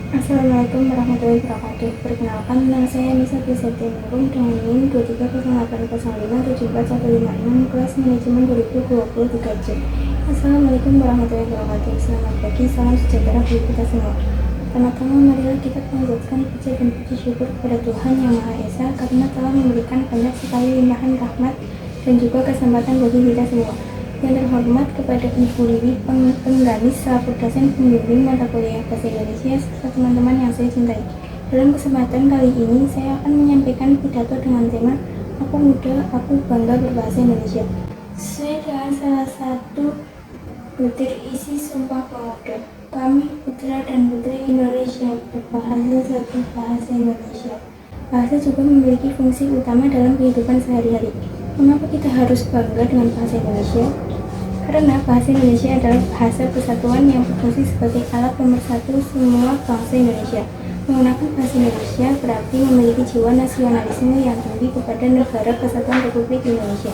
Assalamualaikum warahmatullahi wabarakatuh. Perkenalkan, nama saya Nisa Prisetianingrum dengan NIM 2308057415 kelas manajemen 2023 C. Assalamualaikum warahmatullahi wabarakatuh. Selamat pagi, salam sejahtera bagi kita semua. Pertama-tama marilah kita panjatkan puji dan puji syukur kepada Tuhan Yang Maha Esa karena telah memberikan banyak sekali limpahan rahmat dan juga kesempatan bagi kita semua. Yang terhormat kepada Ibu Liwi, penggalis selaku dosen pembimbing mata kuliah Bahasa Indonesia serta teman-teman yang saya cintai. Dalam kesempatan kali ini, saya akan menyampaikan pidato dengan tema Aku Muda, Aku Bangga Berbahasa Indonesia. Sesuai dengan salah satu butir isi Sumpah Pemuda, kami putra dan putri Indonesia berbahasa satu bahasa Indonesia. Bahasa juga memiliki fungsi utama dalam kehidupan sehari-hari. Mengapa kita harus bangga dengan bahasa Indonesia? Karena bahasa Indonesia adalah bahasa persatuan yang berfungsi sebagai alat pemersatu semua bangsa Indonesia. Menggunakan bahasa Indonesia berarti memiliki jiwa nasionalisme yang tinggi kepada Negara Kesatuan Republik Indonesia.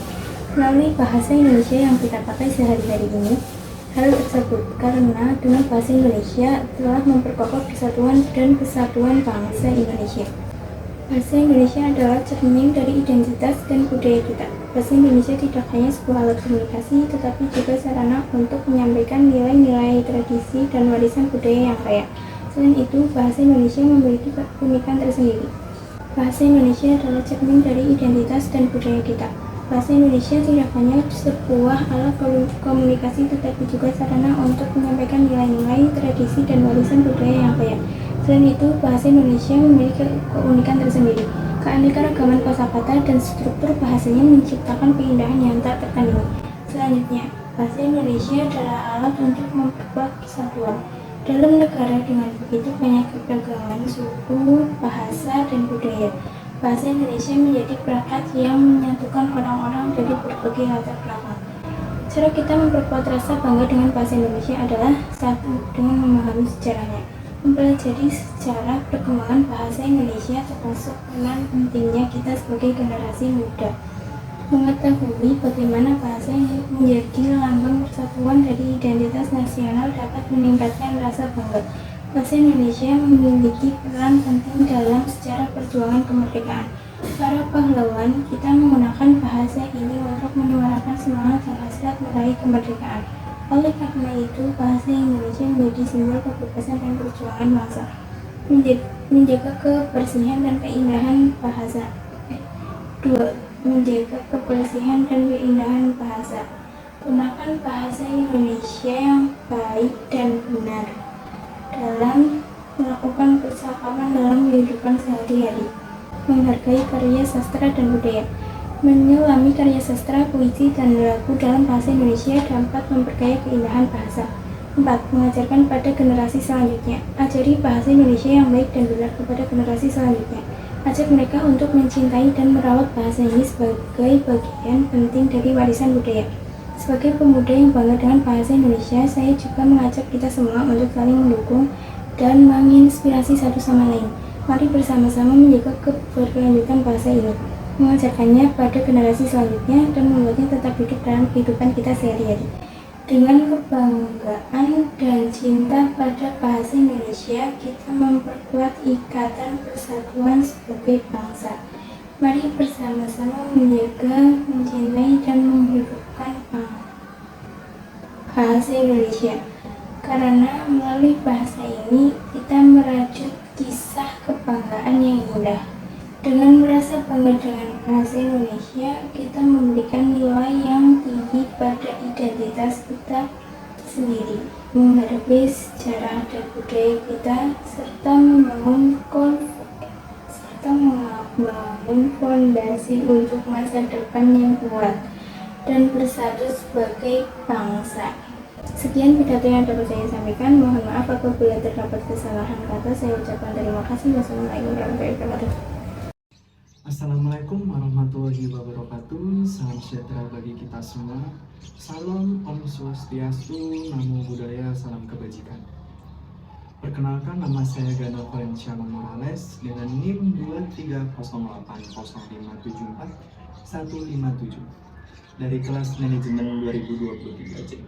Melalui bahasa Indonesia yang kita pakai sehari-hari ini, hal tersebut karena dengan bahasa Indonesia telah memperkokoh persatuan dan kesatuan bangsa Indonesia. Bahasa Indonesia adalah cermin dari identitas dan budaya kita. Bahasa Indonesia tidak hanya sebuah alat komunikasi, tetapi juga sarana untuk menyampaikan nilai-nilai tradisi dan warisan budaya yang kaya. Selain itu, bahasa Indonesia memiliki keunikan tersendiri. Bahasa Indonesia adalah cermin dari identitas dan budaya kita. Bahasa Indonesia tidak hanya sebuah alat komunikasi, tetapi juga sarana untuk menyampaikan nilai-nilai tradisi dan warisan budaya yang kaya. Selain itu, bahasa Indonesia memiliki keunikan tersendiri. Keanekaragaman kosakata dan struktur bahasanya menciptakan keindahan yang tak tertandingi. Selanjutnya, bahasa Indonesia adalah alat untuk memperkuat kesatuan. Dalam negara dengan begitu banyak keberagaman suku, bahasa, dan budaya, bahasa Indonesia menjadi perangkat yang menyatukan orang-orang dari berbagai latar belakang. Cara kita memperkuat rasa bangga dengan bahasa Indonesia adalah satu, dengan memahami sejarahnya. Mempelajari sejarah perkembangan bahasa Indonesia termasuk peran pentingnya kita sebagai generasi muda. Mengetahui bagaimana bahasa yang menjadi lambang persatuan dari identitas nasional dapat meningkatkan rasa bangga. Bahasa Indonesia memiliki peran penting dalam sejarah perjuangan kemerdekaan. Para pahlawan kita menggunakan bahasa ini untuk menyuarakan semangat dan hasrat meraih kemerdekaan. Oleh karena itu, bahasa Indonesia menjadi simbol kebebasan dan perjuangan bangsa. Menjaga kebersihan dan keindahan bahasa. 2. Menjaga kebersihan dan keindahan bahasa. Gunakan bahasa Indonesia yang baik dan benar dalam melakukan percakapan dalam kehidupan sehari-hari. Menghargai karya sastra dan budaya. Menyelami karya sastra, puisi, dan lagu dalam bahasa Indonesia dapat memperkaya keindahan bahasa. 4. Mengajarkan pada generasi selanjutnya. Ajari bahasa Indonesia yang baik dan benar kepada generasi selanjutnya. Ajak mereka untuk mencintai dan merawat bahasa ini sebagai bagian penting dari warisan budaya. Sebagai pemuda yang bangga dengan bahasa Indonesia, saya juga mengajak kita semua untuk saling mendukung dan menginspirasi satu sama lain. Mari bersama-sama menjaga keberlanjutan bahasa ini, mengajarkannya pada generasi selanjutnya, dan membuatnya tetap hidup dalam kehidupan kita sehari-hari. Dengan kebanggaan dan cinta pada bahasa Indonesia, kita memperkuat ikatan persatuan sebagai bangsa. Mari bersama-sama menjaga, mencintai, dan menghidupkan bahasa Indonesia. Karena melalui bahasa ini, kita merajut kisah kebanggaan yang indah. Dengan merasa bangga dengan bahasa Indonesia, kita memberikan nilai yang tinggi pada identitas kita sendiri, menghadapi sejarah dan budaya kita, serta membangun fondasi untuk masa depan yang kuat dan bersatu sebagai bangsa. Sekian pidato yang dapat saya sampaikan. Mohon maaf apabila terdapat kesalahan kata. Saya ucapkan terima kasih. Wassalamualaikum warahmatullahi wabarakatuh. Assalamualaikum warahmatullahi wabarakatuh. Salam sejahtera bagi kita semua. Salam Om Swastiastu, Namo Buddhaya, salam kebajikan. Perkenalkan, nama saya Gana Valenciano Morales dengan NIM 23080574157 dari kelas manajemen 2023 C.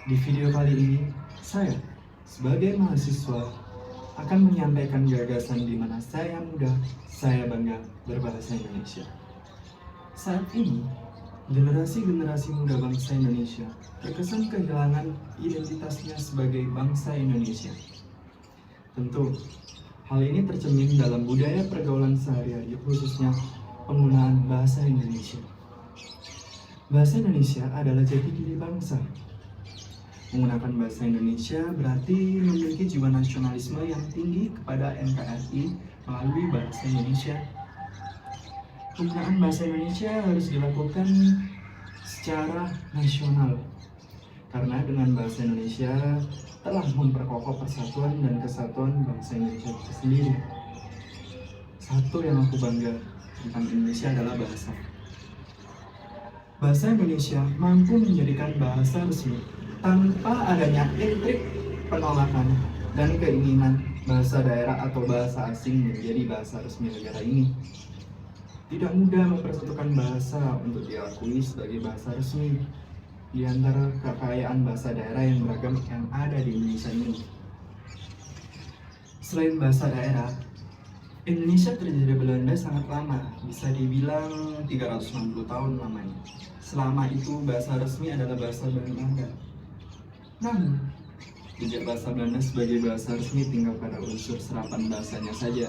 Di video kali ini, saya sebagai mahasiswa akan menyampaikan gagasan di mana saya muda, saya bangga berbahasa Indonesia. Saat ini, generasi-generasi muda bangsa Indonesia terkesan kehilangan identitasnya sebagai bangsa Indonesia. Tentu, hal ini tercermin dalam budaya pergaulan sehari-hari, khususnya penggunaan bahasa Indonesia. Bahasa Indonesia adalah jati diri bangsa. Menggunakan bahasa Indonesia berarti memiliki jiwa nasionalisme yang tinggi kepada NKRI melalui bahasa Indonesia. Penggunaan bahasa Indonesia harus dilakukan secara nasional, karena dengan bahasa Indonesia telah memperkokoh persatuan dan kesatuan bangsa Indonesia itu sendiri. Satu yang aku bangga tentang Indonesia adalah bahasa. Bahasa Indonesia mampu menjadikan bahasa resmi tanpa adanya intrik, penolakan, dan keinginan bahasa daerah atau bahasa asing menjadi bahasa resmi negara ini. Tidak mudah mempersatukan bahasa untuk diakui sebagai bahasa resmi di antara kekayaan bahasa daerah yang beragam yang ada di Indonesia ini. Selain bahasa daerah, Indonesia terjajah Belanda sangat lama, bisa dibilang 360 tahun lamanya. Selama itu bahasa resmi adalah bahasa Belanda. Namun, jejak bahasa Belanda sebagai bahasa resmi tinggal pada unsur serapan bahasanya saja,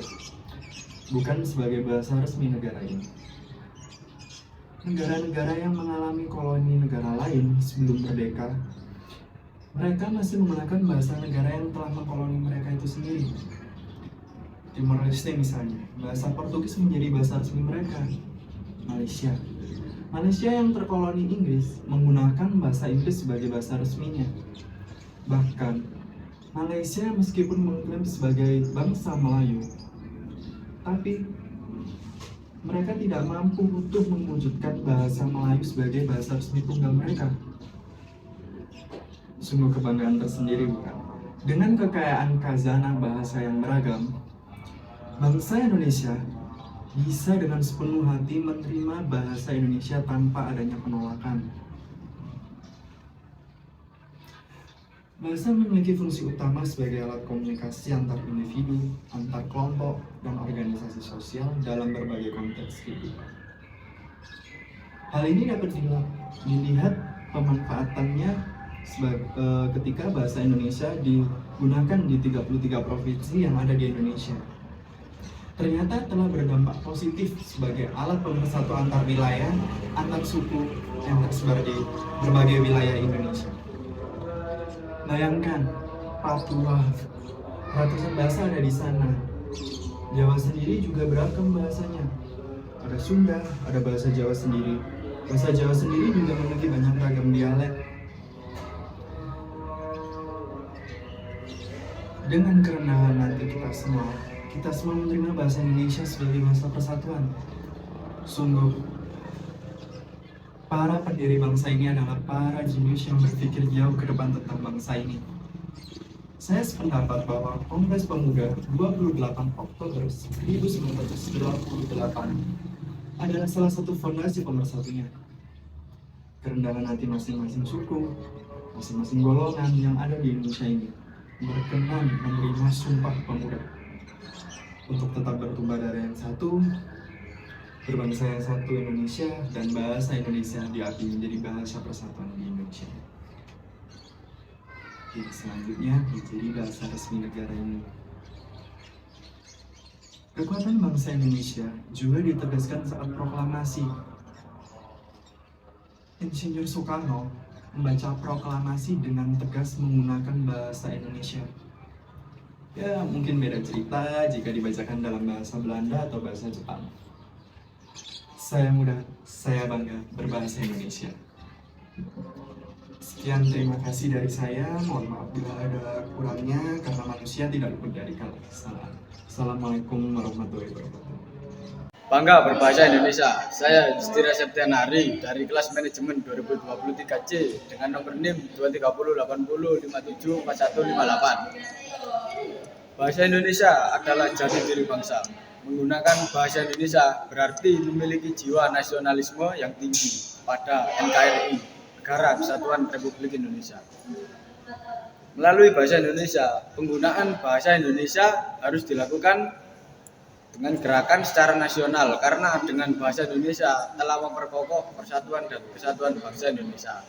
bukan sebagai bahasa resmi negara ini. Negara-negara yang mengalami koloni negara lain sebelum merdeka, mereka masih menggunakan bahasa negara yang telah mengkoloni mereka itu sendiri. Timor Leste misalnya, bahasa Portugis menjadi bahasa resmi mereka. Malaysia yang terkoloni Inggris menggunakan bahasa Inggris sebagai bahasa resminya. Bahkan, Malaysia meskipun mengklaim sebagai bangsa Melayu, tapi mereka tidak mampu untuk mewujudkan bahasa Melayu sebagai bahasa resmi tunggal mereka. Sungguh kebanggaan tersendiri, bukan? Dengan kekayaan khazanah bahasa yang beragam, bangsa Indonesia bisa dengan sepenuh hati menerima bahasa Indonesia tanpa adanya penolakan. Bahasa memiliki fungsi utama sebagai alat komunikasi antar individu, antar kelompok, dan organisasi sosial dalam berbagai konteks kehidupan. Hal ini dapat dilihat pemanfaatannya ketika bahasa Indonesia digunakan di 33 provinsi yang ada di Indonesia. Ternyata telah berdampak positif sebagai alat pemersatu antar wilayah, antar suku yang tersebar di berbagai wilayah Indonesia. Bayangkan, Papua, ratusan bahasa ada di sana. Jawa sendiri juga beragam bahasanya. Ada Sunda, ada bahasa Jawa sendiri. Bahasa Jawa sendiri juga memiliki banyak ragam dialek. Dengan kerendahan hati kita semua menerima bahasa Indonesia sebagai bahasa persatuan. Sungguh, para pendiri bangsa ini adalah para jenius yang berpikir jauh ke depan tentang bangsa ini. Saya sependapat bahwa Kongres Pemuda 28 Oktober 1998 adalah salah satu fondasi pemersatunya. Kerendahan hati masing-masing suku, masing-masing golongan yang ada di Indonesia ini berkenan menerima Sumpah Pemuda untuk tetap bertumbuh dari yang satu, berbangsa yang satu Indonesia, dan bahasa Indonesia diakui menjadi bahasa persatuan di Indonesia. Yang selanjutnya menjadi bahasa resmi negara ini. Kekuatan bangsa Indonesia juga ditegaskan saat proklamasi. Insinyur Soekarno membaca proklamasi dengan tegas menggunakan bahasa Indonesia. Ya, mungkin beda cerita jika dibacakan dalam bahasa Belanda atau bahasa Jepang. Saya muda, saya bangga berbahasa Indonesia. Sekian, terima kasih dari saya. Mohon maaf bila ada kurangnya, karena manusia tidak luput dari kesalahan. Assalamualaikum warahmatullahi wabarakatuh. Bangga berbahasa Indonesia. Saya Justira Septianari dari kelas manajemen 2023C dengan nomor NIM 23080574158. Bahasa Indonesia adalah jati diri bangsa. Menggunakan bahasa Indonesia berarti memiliki jiwa nasionalisme yang tinggi pada NKRI, Negara Kesatuan Republik Indonesia. Melalui bahasa Indonesia, penggunaan bahasa Indonesia harus dilakukan dengan gerakan secara nasional karena dengan bahasa Indonesia telah memperkokoh persatuan dan kesatuan bangsa Indonesia.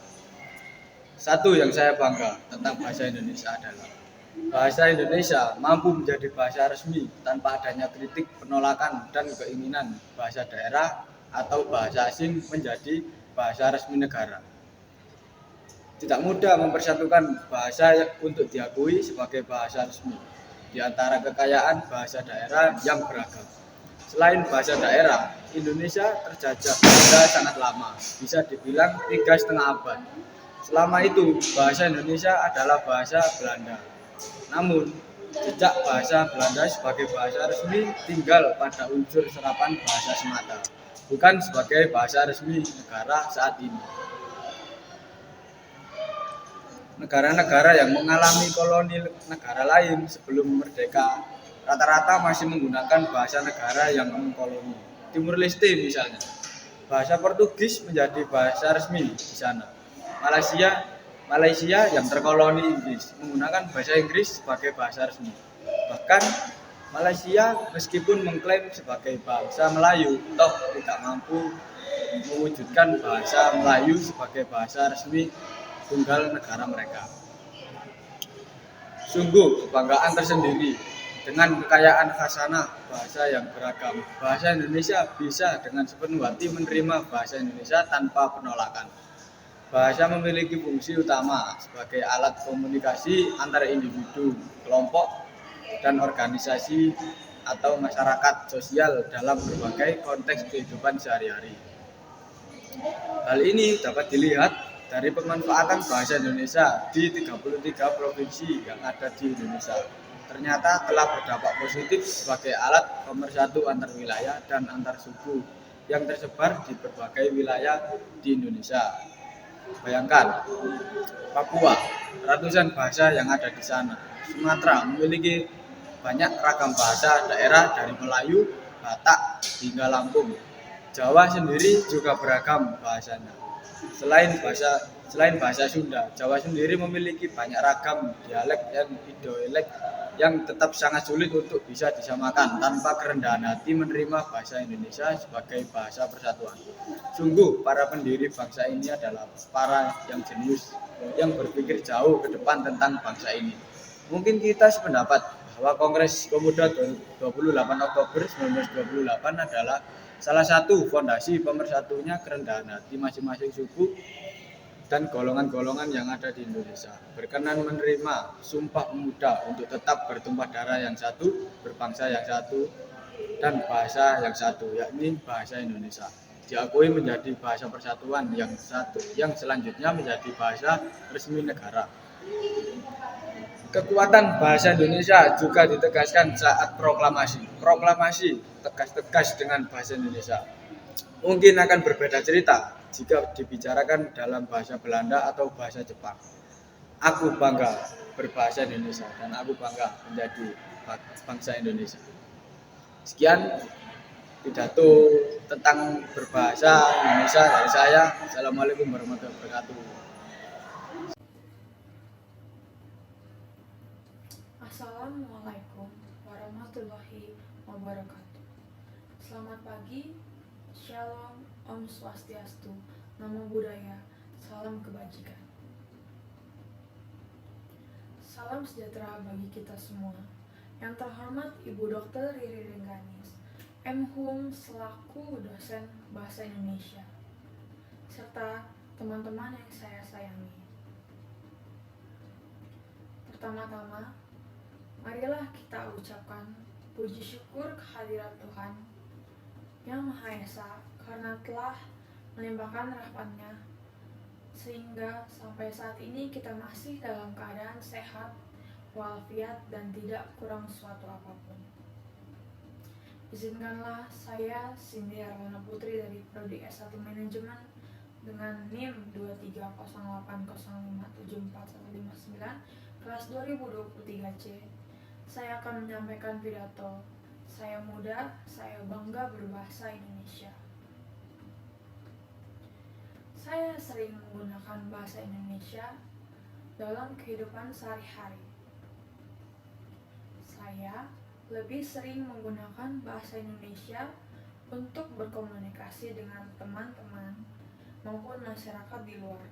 Satu yang saya bangga tentang bahasa Indonesia adalah bahasa Indonesia mampu menjadi bahasa resmi tanpa adanya kritik, penolakan, dan keinginan bahasa daerah atau bahasa asing menjadi bahasa resmi negara. Tidak mudah mempersatukan bahasa untuk diakui sebagai bahasa resmi di antara kekayaan bahasa daerah yang beragam. Selain bahasa daerah, Indonesia terjajah Belanda sangat lama, bisa dibilang 3,5 abad. Selama itu, bahasa Indonesia adalah bahasa Belanda. Namun, jejak bahasa Belanda sebagai bahasa resmi tinggal pada unsur serapan bahasa semata, bukan sebagai bahasa resmi negara saat ini. Negara-negara yang mengalami koloni negara lain sebelum merdeka rata-rata masih menggunakan bahasa negara yang mengkoloni. Timur Leste misalnya, bahasa Portugis menjadi bahasa resmi di sana. Malaysia yang terkoloni Inggris menggunakan bahasa Inggris sebagai bahasa resmi. Bahkan Malaysia meskipun mengklaim sebagai bangsa Melayu, toh tidak mampu mewujudkan bahasa Melayu sebagai bahasa resmi tunggal negara mereka. Sungguh kebanggaan tersendiri dengan kekayaan khazanah bahasa yang beragam. Bahasa Indonesia bisa dengan sepenuh hati menerima bahasa Indonesia tanpa penolakan. Bahasa memiliki fungsi utama sebagai alat komunikasi antar individu, kelompok, dan organisasi atau masyarakat sosial dalam berbagai konteks kehidupan sehari-hari. Hal ini dapat dilihat dari pemanfaatan bahasa Indonesia di 33 provinsi yang ada di Indonesia. Ternyata telah berdampak positif sebagai alat pemersatu antar wilayah dan antar suku yang tersebar di berbagai wilayah di Indonesia. Bayangkan, Papua, ratusan bahasa yang ada di sana. Sumatera memiliki banyak ragam bahasa daerah dari Melayu, Batak, hingga Lampung. Jawa sendiri juga beragam bahasanya. Selain bahasa Sunda, Jawa sendiri memiliki banyak ragam dialek dan idiolek yang tetap sangat sulit untuk bisa disamakan tanpa kerendahan hati menerima bahasa Indonesia sebagai bahasa persatuan. Sungguh, para pendiri bangsa ini adalah para yang jenius, yang berpikir jauh ke depan tentang bangsa ini. Mungkin kita sependapat bahwa Kongres Pemuda 28 Oktober 1928 adalah salah satu fondasi pemersatunya kerendahan hati masing-masing suku dan golongan-golongan yang ada di Indonesia. Berkenan menerima Sumpah Pemuda untuk tetap bertumpah darah yang satu, berbangsa yang satu, dan bahasa yang satu, yakni bahasa Indonesia. Diakui menjadi bahasa persatuan yang satu, yang selanjutnya menjadi bahasa resmi negara. Kekuatan bahasa Indonesia juga ditegaskan saat proklamasi. Proklamasi tegas-tegas dengan bahasa Indonesia. Mungkin akan berbeda cerita jika dibicarakan dalam bahasa Belanda atau bahasa Jepang. Aku bangga berbahasa Indonesia dan aku bangga menjadi bangsa Indonesia. Sekian pidato tentang berbahasa Indonesia dari saya. Assalamualaikum warahmatullahi wabarakatuh. Assalamualaikum warahmatullahi wabarakatuh. Selamat pagi, Shalom, Om Swastiastu, Namo Buddhaya, salam kebajikan. Salam sejahtera bagi kita semua. Yang terhormat Ibu Dr. Riri Rengganis, M.Hum selaku dosen Bahasa Indonesia, serta teman-teman yang saya sayangi. Pertama-tama, marilah kita ucapkan puji syukur kehadirat Tuhan Yang Maha Esa karena telah melimpahkan rahmat-Nya sehingga sampai saat ini kita masih dalam keadaan sehat, walafiat, dan tidak kurang suatu apapun. Izinkanlah saya, Cindy Arlana Putri dari Prodi S1 Manajemen dengan NIM 23050574159 kelas 2023C, saya akan menyampaikan pidato "Saya muda, saya bangga berbahasa Indonesia". Saya sering menggunakan bahasa Indonesia dalam kehidupan sehari-hari. Saya lebih sering menggunakan bahasa Indonesia untuk berkomunikasi dengan teman-teman maupun masyarakat di luar.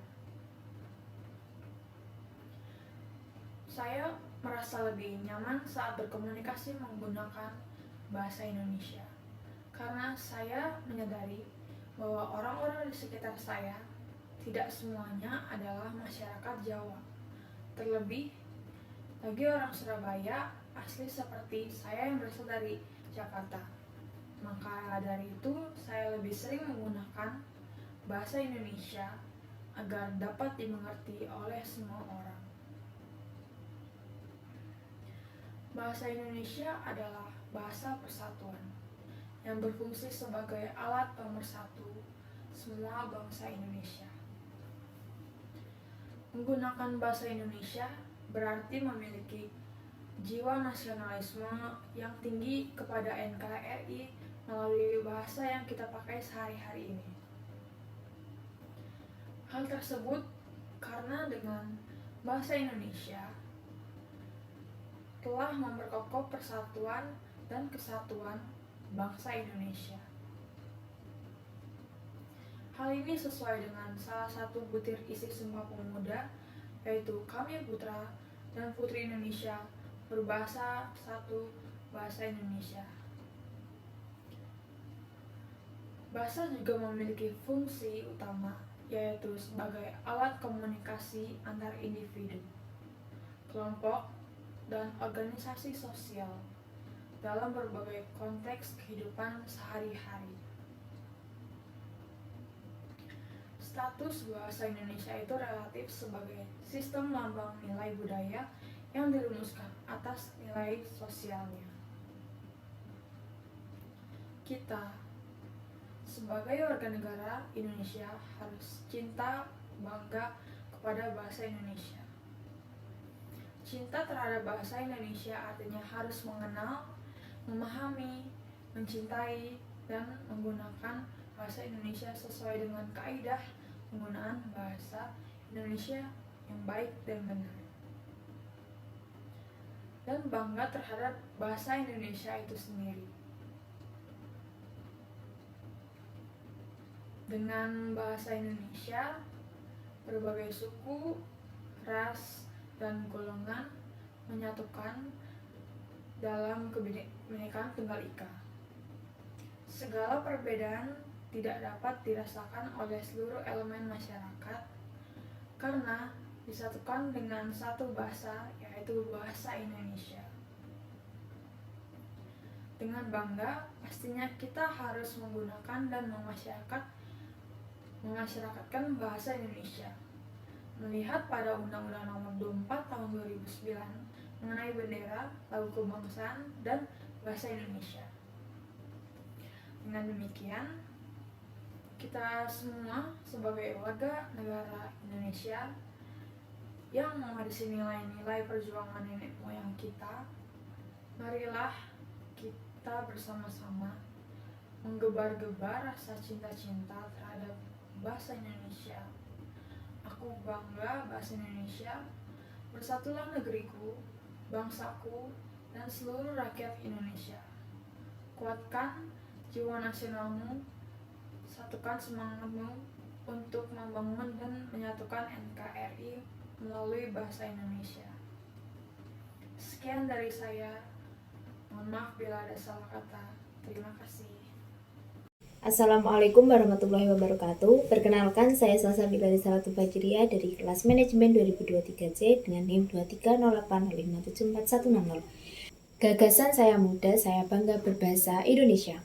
Saya merasa lebih nyaman saat berkomunikasi menggunakan bahasa Indonesia karena saya menyadari bahwa orang-orang di sekitar saya tidak semuanya adalah masyarakat Jawa. Terlebih bagi orang Surabaya asli seperti saya yang berasal dari Jakarta. Maka dari itu saya lebih sering menggunakan bahasa Indonesia agar dapat dimengerti oleh semua orang. Bahasa Indonesia adalah bahasa persatuan yang berfungsi sebagai alat pemersatu semua bangsa Indonesia. Menggunakan bahasa Indonesia berarti memiliki jiwa nasionalisme yang tinggi kepada NKRI melalui bahasa yang kita pakai sehari-hari ini. Hal tersebut karena dengan bahasa Indonesia telah memperkokoh persatuan dan kesatuan bangsa Indonesia. Hal ini sesuai dengan salah satu butir isi Sumpah Pemuda, yaitu Kami Putra dan Putri Indonesia berbahasa satu bahasa Indonesia. Bahasa juga memiliki fungsi utama, yaitu sebagai alat komunikasi antar individu, kelompok, dan organisasi sosial dalam berbagai konteks kehidupan sehari-hari. Status bahasa Indonesia itu relatif sebagai sistem lambang nilai budaya yang dirumuskan atas nilai sosialnya. Kita sebagai warga negara Indonesia harus cinta, bangga kepada bahasa Indonesia. Cinta terhadap bahasa Indonesia artinya harus mengenal, memahami, mencintai, dan menggunakan bahasa Indonesia sesuai dengan kaidah penggunaan bahasa Indonesia yang baik dan benar. Dan bangga terhadap bahasa Indonesia itu sendiri. Dengan bahasa Indonesia, berbagai suku, ras, dan golongan menyatukan dalam kebinekaan Tunggal Ika. Segala perbedaan tidak dapat dirasakan oleh seluruh elemen masyarakat karena disatukan dengan satu bahasa, yaitu bahasa Indonesia. Dengan bangga, pastinya kita harus menggunakan dan memasyarakatkan bahasa Indonesia. Melihat pada Undang-Undang Nomor 24 Tahun 2009 mengenai bendera, lagu kebangsaan, dan bahasa Indonesia. Dengan demikian, kita semua sebagai warga negara Indonesia yang mewarisi nilai-nilai perjuangan nenek moyang kita, marilah kita bersama-sama menggebar-gebar rasa cinta-cinta terhadap bahasa Indonesia. Aku bangga bahasa Indonesia, bersatulah negeriku, bangsaku, dan seluruh rakyat Indonesia. Kuatkan jiwa nasionalmu, satukan semangatmu untuk membangun dan menyatukan NKRI melalui bahasa Indonesia. Sekian dari saya. Mohon maaf bila ada salah kata. Terima kasih. Assalamualaikum warahmatullahi wabarakatuh. Perkenalkan, saya Salsabila Salatul Fajriah dari kelas manajemen 2023C dengan NIM 230805744160. Gagasan saya muda, saya bangga berbahasa Indonesia.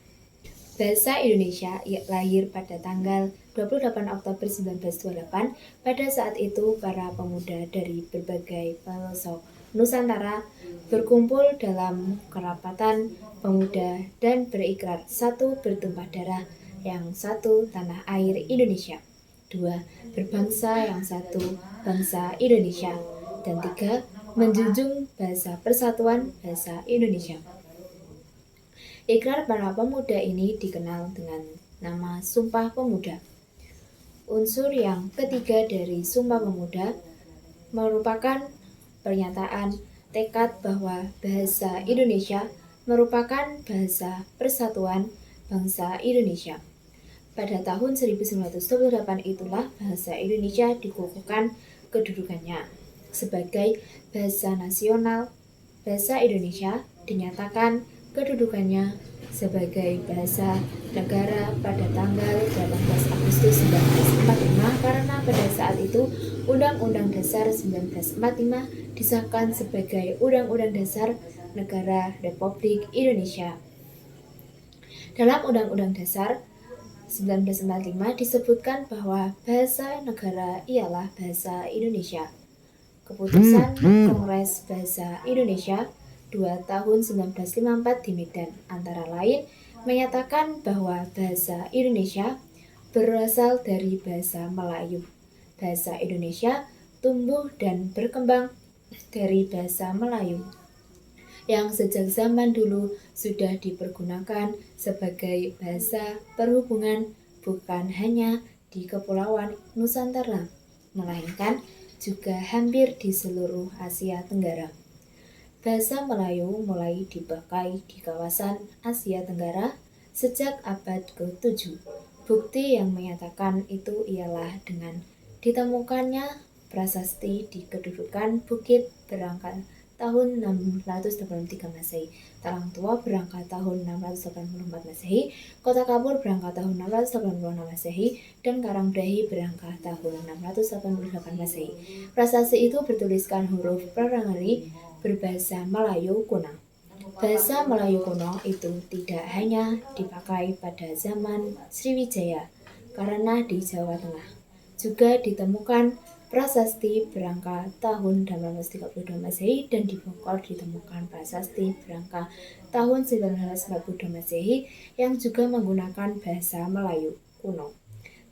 Bahasa Indonesia lahir pada tanggal 28 Oktober 1928. Pada saat itu, para pemuda dari berbagai pelosok Nusantara berkumpul dalam kerapatan pemuda dan berikrar, satu, bertumpah darah, yang satu, tanah air Indonesia, dua, berbangsa, yang satu, bangsa Indonesia, dan tiga, menjunjung bahasa persatuan bahasa Indonesia. Ikrar para pemuda ini dikenal dengan nama Sumpah Pemuda. Unsur yang ketiga dari Sumpah Pemuda merupakan pernyataan tekad bahwa bahasa Indonesia merupakan bahasa persatuan bangsa Indonesia. Pada tahun 1928 itulah bahasa Indonesia dikukuhkan kedudukannya sebagai bahasa nasional. Bahasa Indonesia dinyatakan kedudukannya sebagai bahasa negara pada tanggal 18 Agustus 1945 karena pada saat itu Undang-Undang Dasar 1945 disahkan sebagai Undang-Undang Dasar Negara Republik Indonesia. Dalam Undang-Undang Dasar 1945 disebutkan bahwa bahasa negara ialah bahasa Indonesia. Keputusan Kongres Bahasa Indonesia 2 tahun 1954 di Medan antara lain menyatakan bahwa bahasa Indonesia berasal dari bahasa Melayu. Bahasa Indonesia tumbuh dan berkembang dari bahasa Melayu yang sejak zaman dulu sudah dipergunakan sebagai bahasa perhubungan bukan hanya di Kepulauan Nusantara, melainkan juga hampir di seluruh Asia Tenggara. Bahasa Melayu mulai dipakai di kawasan Asia Tenggara sejak abad ke-7. Bukti yang menyatakan itu ialah dengan ditemukannya prasasti di kedudukan Bukit Berangkat tahun 683 Masehi, Talang Tua berangkat tahun 684 Masehi, Kota Kapur berangkat tahun 686 Masehi, dan Karangbrahi berangkat tahun 688 Masehi. Prasasti itu bertuliskan huruf Pranagari berbahasa Melayu kuno. Bahasa Melayu kuno itu tidak hanya dipakai pada zaman Sriwijaya, karena di Jawa Tengah juga ditemukan prasasti Berangka tahun 1832 Masehi dan di Bogor ditemukan prasasti Berangka tahun 1942 Masehi yang juga menggunakan bahasa Melayu kuno.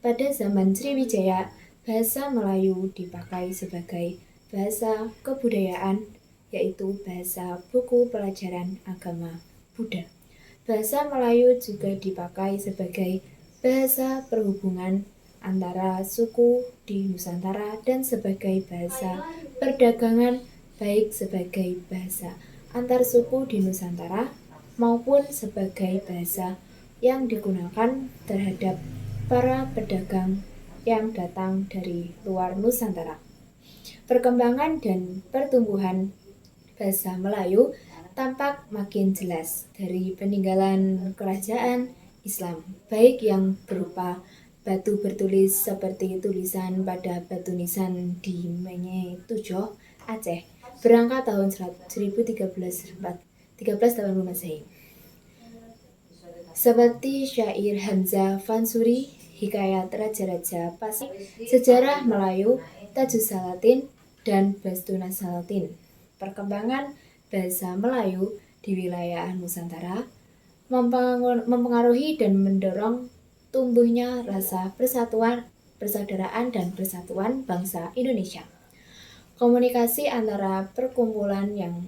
Pada zaman Sriwijaya, bahasa Melayu dipakai sebagai bahasa kebudayaan, yaitu bahasa buku pelajaran agama Buddha. Bahasa Melayu juga dipakai sebagai bahasa perhubungan antara suku di Nusantara dan sebagai bahasa perdagangan, baik sebagai bahasa antar suku di Nusantara maupun sebagai bahasa yang digunakan terhadap para pedagang yang datang dari luar Nusantara. Perkembangan dan pertumbuhan bahasa Melayu tampak makin jelas dari peninggalan kerajaan Islam, baik yang berupa batu bertulis seperti tulisan pada batu nisan di Menye Tujoh, Aceh, berangkat tahun 1380 Masehi. Seperti syair Hamzah Fansuri, Hikayat Raja-Raja Pasik, Sejarah Melayu, Tajus Salatin, dan Bastunas Salatin. Perkembangan bahasa Melayu di wilayah Nusantara mempengaruhi dan mendorong tumbuhnya rasa persatuan, persaudaraan, dan persatuan bangsa Indonesia. Komunikasi antara perkumpulan yang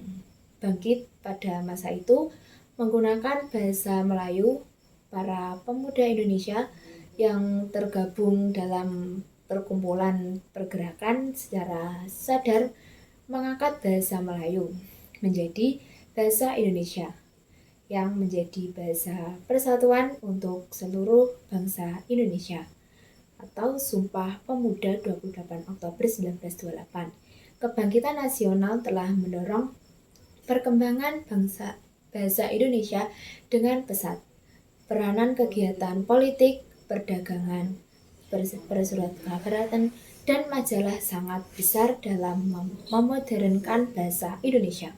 bangkit pada masa itu menggunakan bahasa Melayu. Para pemuda Indonesia yang tergabung dalam perkumpulan pergerakan secara sadar mengangkat bahasa Melayu menjadi bahasa Indonesia yang menjadi bahasa persatuan untuk seluruh bangsa Indonesia atau Sumpah Pemuda 28 Oktober 1928. Kebangkitan nasional telah mendorong perkembangan bahasa Indonesia dengan pesat. Peranan kegiatan politik, perdagangan, persurat-kabaratan, dan majalah sangat besar dalam memodernkan bahasa Indonesia.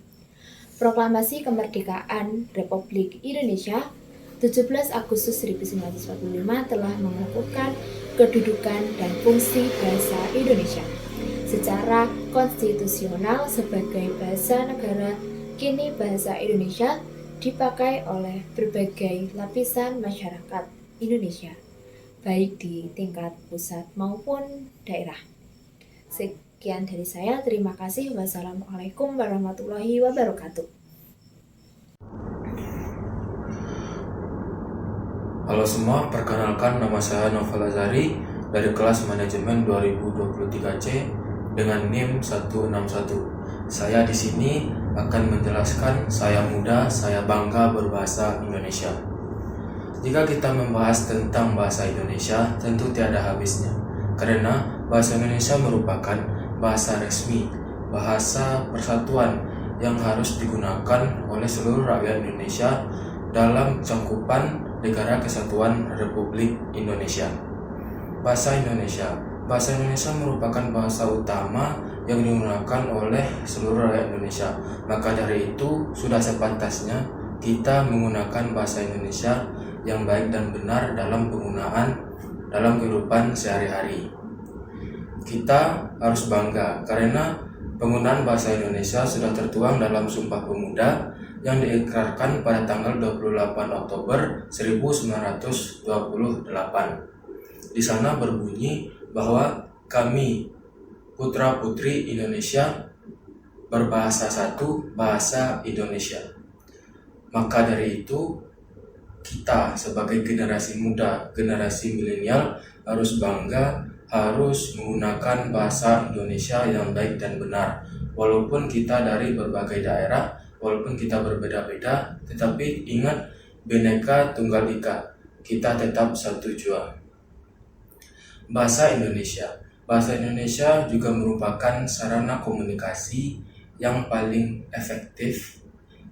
Proklamasi Kemerdekaan Republik Indonesia 17 Agustus 1945 telah mengukuhkan kedudukan dan fungsi bahasa Indonesia secara konstitusional sebagai bahasa negara. Kini bahasa Indonesia dipakai oleh berbagai lapisan masyarakat Indonesia, baik di tingkat pusat maupun daerah. Sekian dari saya, terima kasih. Wassalamualaikum warahmatullahi wabarakatuh. Halo semua, perkenalkan nama saya Novel Azari dari kelas manajemen 2023C dengan NIM 161. Saya di sini akan menjelaskan saya muda, saya bangga berbahasa Indonesia. Jika kita membahas tentang bahasa Indonesia, tentu tiada habisnya. Karena bahasa Indonesia merupakan bahasa resmi, bahasa persatuan yang harus digunakan oleh seluruh rakyat Indonesia dalam cakupan Negara Kesatuan Republik Indonesia. Bahasa Indonesia merupakan bahasa utama yang digunakan oleh seluruh rakyat Indonesia. Maka dari itu, sudah sepantasnya kita menggunakan bahasa Indonesia yang baik dan benar dalam penggunaan dalam kehidupan sehari-hari. Kita harus bangga karena penggunaan bahasa Indonesia sudah tertuang dalam Sumpah Pemuda yang diikrarkan pada tanggal 28 Oktober 1928. Di sana berbunyi bahwa kami putra-putri Indonesia berbahasa satu, bahasa Indonesia. Maka dari itu, kita sebagai generasi muda, generasi milenial harus bangga, harus menggunakan bahasa Indonesia yang baik dan benar. Walaupun kita dari berbagai daerah, walaupun kita berbeda-beda, tetapi ingat Bhinneka Tunggal Ika, kita tetap satu jua. Bahasa Indonesia juga merupakan sarana komunikasi yang paling efektif,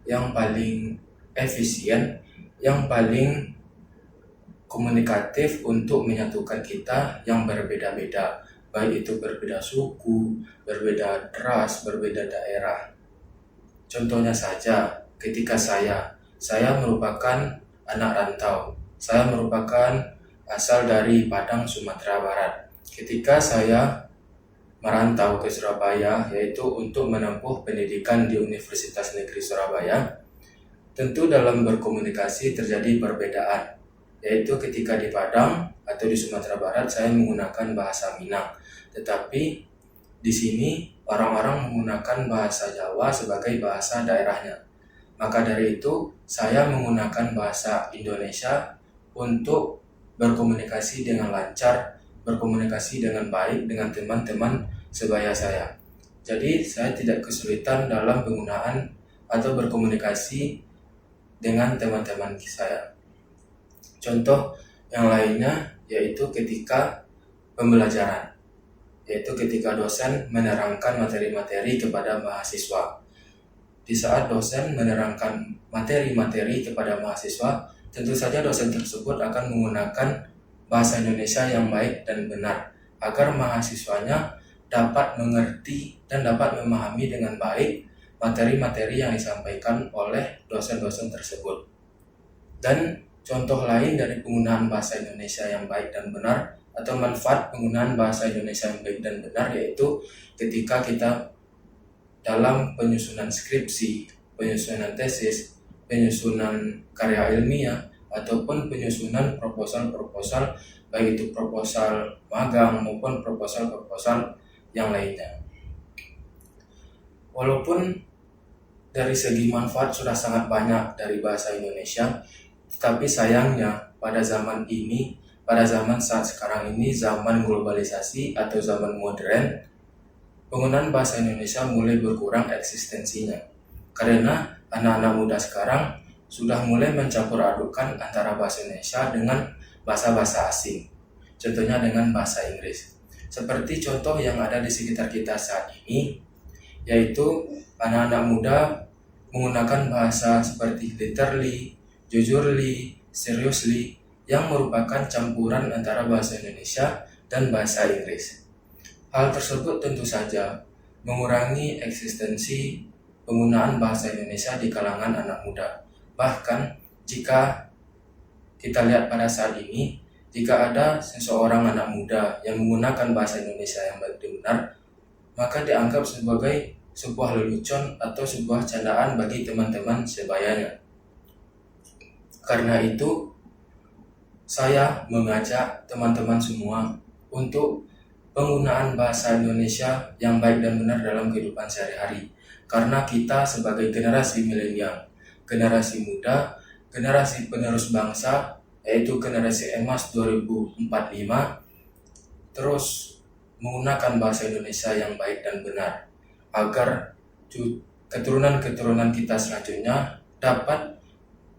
yang paling efisien, yang paling komunikatif untuk menyatukan kita yang berbeda-beda, baik itu berbeda suku, berbeda ras, berbeda daerah. Contohnya saja, ketika saya merupakan anak rantau, saya merupakan asal dari Padang, Sumatera Barat. Ketika saya merantau ke Surabaya, yaitu untuk menempuh pendidikan di Universitas Negeri Surabaya, tentu dalam berkomunikasi terjadi perbedaan, yaitu ketika di Padang atau di Sumatera Barat saya menggunakan bahasa Minang, tetapi di sini orang-orang menggunakan bahasa Jawa sebagai bahasa daerahnya. Maka dari itu saya menggunakan bahasa Indonesia untuk berkomunikasi dengan lancar, berkomunikasi dengan baik dengan teman-teman sebaya saya. Jadi saya tidak kesulitan dalam penggunaan atau berkomunikasi dengan teman-teman saya. Contoh yang lainnya yaitu ketika pembelajaran, yaitu ketika dosen menerangkan materi-materi kepada mahasiswa. Di saat dosen menerangkan materi-materi kepada mahasiswa, tentu saja dosen tersebut akan menggunakan bahasa Indonesia yang baik dan benar agar mahasiswanya dapat mengerti dan dapat memahami dengan baik materi-materi yang disampaikan oleh dosen-dosen tersebut. Dan contoh lain dari penggunaan bahasa Indonesia yang baik dan benar atau manfaat penggunaan bahasa Indonesia yang baik dan benar yaitu ketika kita dalam penyusunan skripsi, penyusunan tesis, penyusunan karya ilmiah, ataupun penyusunan proposal-proposal, baik itu proposal magang maupun proposal-proposal yang lainnya. Walaupun dari segi manfaat sudah sangat banyak dari bahasa Indonesia, tetapi sayangnya pada zaman ini, pada zaman saat sekarang ini, zaman globalisasi atau zaman modern, penggunaan bahasa Indonesia mulai berkurang eksistensinya. Karena anak-anak muda sekarang sudah mulai mencampur adukan antara bahasa Indonesia dengan bahasa-bahasa asing. Contohnya dengan bahasa Inggris. Seperti contoh yang ada di sekitar kita saat ini, yaitu anak-anak muda menggunakan bahasa seperti literally, jujurly, seriously, yang merupakan campuran antara bahasa Indonesia dan bahasa Inggris. Hal tersebut tentu saja mengurangi eksistensi penggunaan bahasa Indonesia di kalangan anak muda. Bahkan jika kita lihat pada saat ini, jika ada seseorang anak muda yang menggunakan bahasa Indonesia yang baik dan benar, maka dianggap sebagai sebuah lelucon atau sebuah candaan bagi teman-teman sebayanya. Karena itu, saya mengajak teman-teman semua untuk penggunaan bahasa Indonesia yang baik dan benar dalam kehidupan sehari-hari. Karena kita sebagai generasi milenial, generasi muda, generasi penerus bangsa, yaitu generasi emas 2045, terus menggunakan bahasa Indonesia yang baik dan benar, agar keturunan-keturunan kita selanjutnya dapat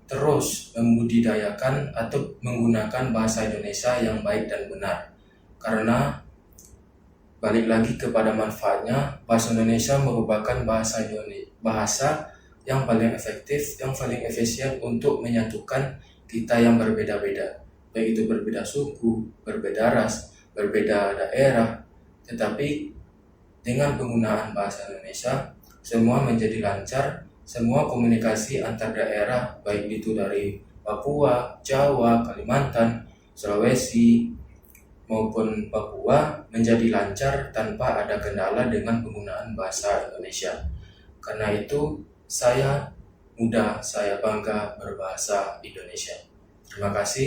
terus membudidayakan atau menggunakan bahasa Indonesia yang baik dan benar. Karena balik lagi kepada manfaatnya, bahasa Indonesia merupakan bahasa yang paling efektif, yang paling efisien untuk menyatukan kita yang berbeda-beda, baik itu berbeda suku, berbeda ras, berbeda daerah. Tetapi dengan penggunaan bahasa Indonesia, semua menjadi lancar, semua komunikasi antar daerah, baik itu dari Papua, Jawa, Kalimantan, Sulawesi, maupun Papua, menjadi lancar tanpa ada kendala dengan penggunaan bahasa Indonesia. Karena itu, saya bangga berbahasa Indonesia. Terima kasih.